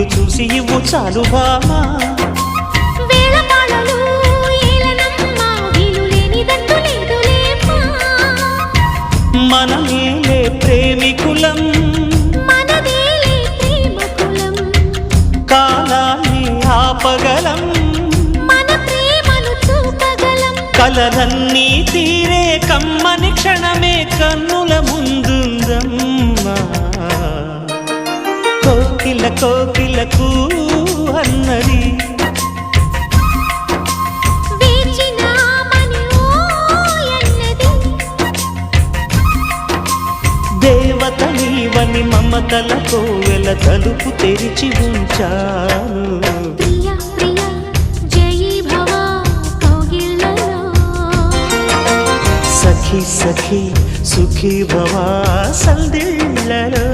వీలు చూసి ఇవ్వు చాలు భామా. మనమేలే ప్రేమికులం, కాలాన్ని ఆపగలం, కలలన్నీ తీరే కమ్మని క్షణమే కన్నుల ముందుందమ్మా. కోకిల కోకిలకు అన్నది దేవత నీవని మమతల కోవెల తలుపు తెరిచి ఉంచాను. సఖీ సఖీ సుఖీ భవా సందిళ్ళలో.